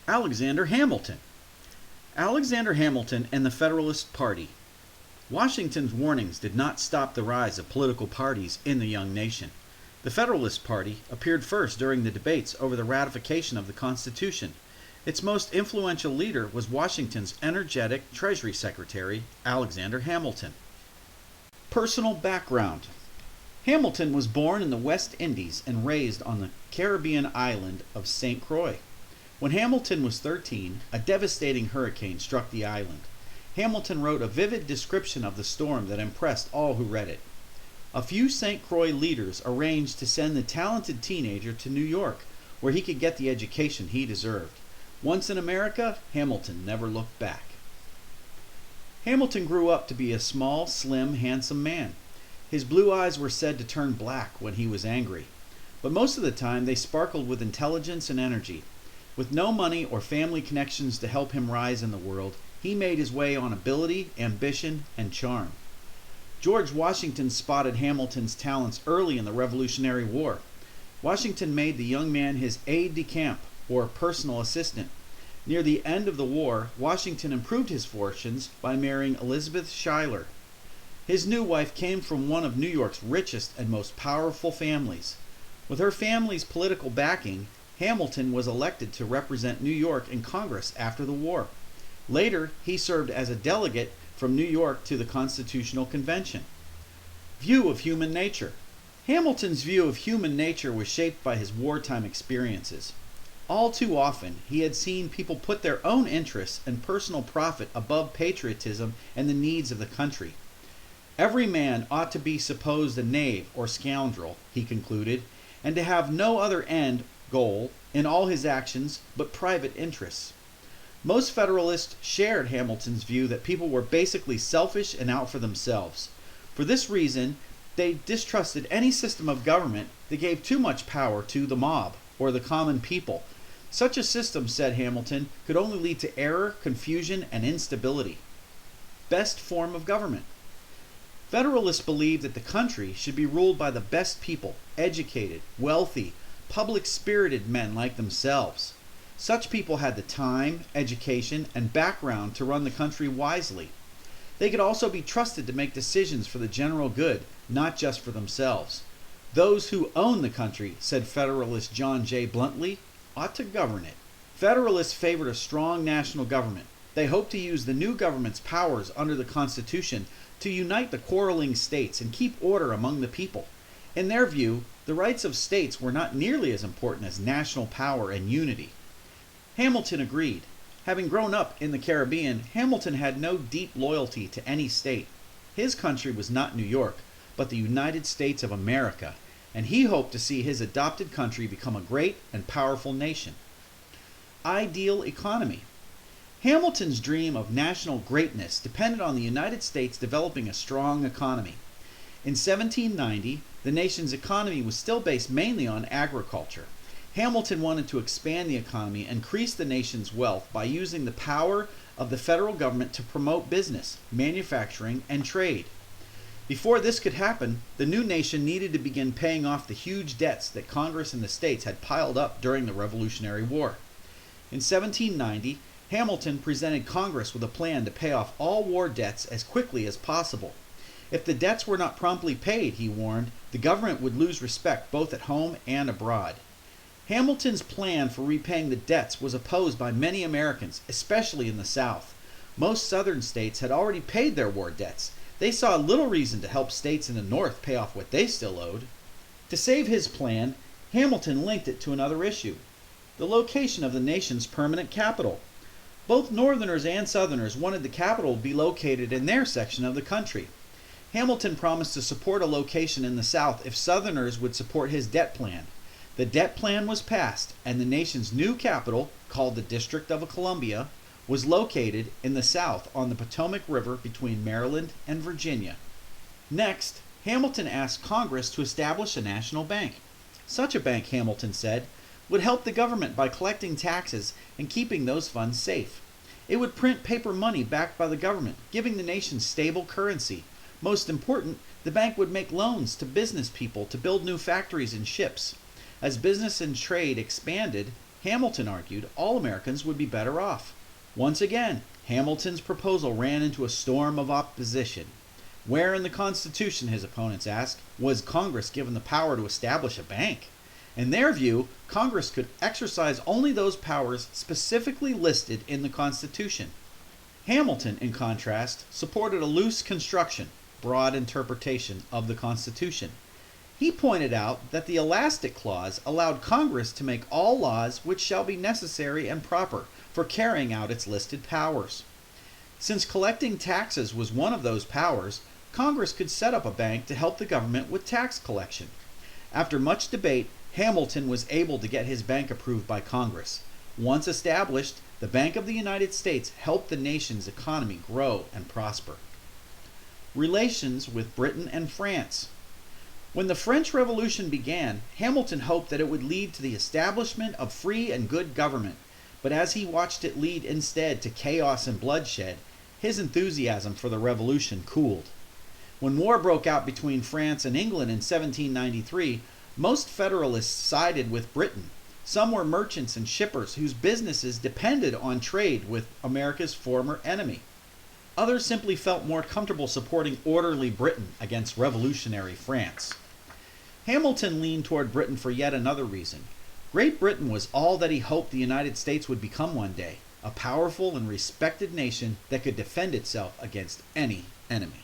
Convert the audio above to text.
Alexander Hamilton. Alexander Hamilton and the Federalist Party. Washington's warnings did not stop the rise of political parties in the young nation. The Federalist Party appeared first during the debates over the ratification of the Constitution. Its most influential leader was Washington's energetic Treasury Secretary, Alexander Hamilton. Personal background. Hamilton was born in the West Indies and raised on the Caribbean island of St. Croix. When Hamilton was 13, a devastating hurricane struck the island. Hamilton wrote a vivid description of the storm that impressed all who read it. A few St. Croix leaders arranged to send the talented teenager to New York, where he could get the education he deserved. Once in America, Hamilton never looked back. Hamilton grew up to be a small, slim, handsome man. His blue eyes were said to turn black when he was angry, but most of the time they sparkled with intelligence and energy. With no money or family connections to help him rise in the world, he made his way on ability, ambition, and charm. George Washington spotted Hamilton's talents early in the Revolutionary War. Washington made the young man his aide-de-camp, or personal assistant. Near the end of the war, Washington improved his fortunes by marrying Elizabeth Schuyler. His new wife came from one of New York's richest and most powerful families. With her family's political backing, Hamilton was elected to represent New York in Congress after the war. Later, he served as a delegate from New York to the Constitutional Convention. View of human nature. Hamilton's view of human nature was shaped by his wartime experiences. All too often, he had seen people put their own interests and personal profit above patriotism and the needs of the country. Every man ought to be supposed a knave or scoundrel, he concluded, and to have no other goal in all his actions but private interests. Most Federalists shared Hamilton's view that people were basically selfish and out for themselves. For this reason, they distrusted any system of government that gave too much power to the mob or the common people. Such a system, said Hamilton, could only lead to error, confusion, and instability. Best form of government. Federalists believed that the country should be ruled by the best people, educated, wealthy, public-spirited men like themselves. Such people had the time, education, and background to run the country wisely. They could also be trusted to make decisions for the general good, not just for themselves. Those who own the country, said Federalist John J. Bluntly, ought to govern it. Federalists favored a strong national government. They hoped to use the new government's powers under the Constitution to unite the quarreling states and keep order among the people. In their view, the rights of states were not nearly as important as national power and unity. Hamilton agreed. Having grown up in the Caribbean, Hamilton had no deep loyalty to any state. His country was not New York, but the United States of America, and he hoped to see his adopted country become a great and powerful nation. Ideal economy. Hamilton's dream of national greatness depended on the United States developing a strong economy. In 1790, the nation's economy was still based mainly on agriculture. Hamilton wanted to expand the economy and increase the nation's wealth by using the power of the federal government to promote business, manufacturing, and trade. Before this could happen, the new nation needed to begin paying off the huge debts that Congress and the states had piled up during the Revolutionary War. In 1790, Hamilton presented Congress with a plan to pay off all war debts as quickly as possible. If the debts were not promptly paid, he warned, the government would lose respect both at home and abroad. Hamilton's plan for repaying the debts was opposed by many Americans, especially in the South. Most southern states had already paid their war debts. They saw little reason to help states in the North pay off what they still owed. To save his plan, Hamilton linked it to another issue: the location of the nation's permanent capital. Both Northerners and Southerners wanted the capital to be located in their section of the country. Hamilton promised to support a location in the South if Southerners would support his debt plan. The debt plan was passed, and the nation's new capital, called the District of Columbia, was located in the South on the Potomac River between Maryland and Virginia. Next, Hamilton asked Congress to establish a national bank. Such a bank, Hamilton said, would help the government by collecting taxes and keeping those funds safe. It would print paper money backed by the government, giving the nation stable currency. Most important, the bank would make loans to business people to build new factories and ships. As business and trade expanded, Hamilton argued all Americans would be better off. Once again, Hamilton's proposal ran into a storm of opposition. Where in the Constitution, his opponents asked, was Congress given the power to establish a bank? In their view, Congress could exercise only those powers specifically listed in the Constitution. Hamilton, in contrast, supported a loose construction, broad interpretation of the Constitution. He pointed out that the elastic clause allowed Congress to make all laws which shall be necessary and proper for carrying out its listed powers. Since collecting taxes was one of those powers, Congress could set up a bank to help the government with tax collection. After much debate, Hamilton was able to get his bank approved by Congress. Once established, the Bank of the United States helped the nation's economy grow and prosper. Relations with Britain and France. When the French Revolution began, Hamilton hoped that it would lead to the establishment of free and good government, but as he watched it lead instead to chaos and bloodshed, his enthusiasm for the revolution cooled. When war broke out between France and England in 1793, most Federalists sided with Britain. Some were merchants and shippers whose businesses depended on trade with America's former enemy. Others simply felt more comfortable supporting orderly Britain against revolutionary France. Hamilton leaned toward Britain for yet another reason. Great Britain was all that he hoped the United States would become one day, a powerful and respected nation that could defend itself against any enemy.